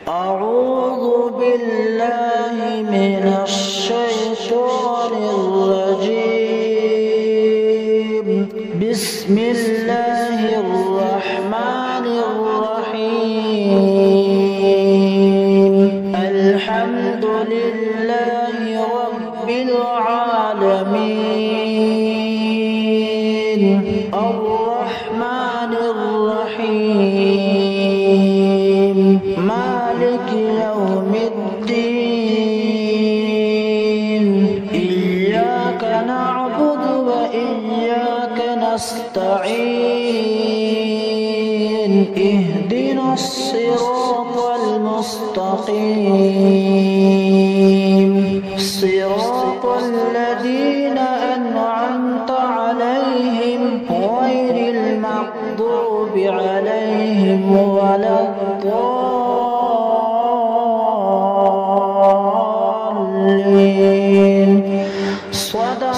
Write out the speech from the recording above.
أعوذ بالله من الشيطان الرجيم. بسم الله الرحمن الرحيم. الحمد لله رب العالمين. الرحمن الرحيم. مالك يوم الدين. إياك نعبد وإياك نستعين. اهدنا الصراط المستقيم. صراط الذين أنعمت عليهم غير المغضوب عليهم ولا الضالين. صدق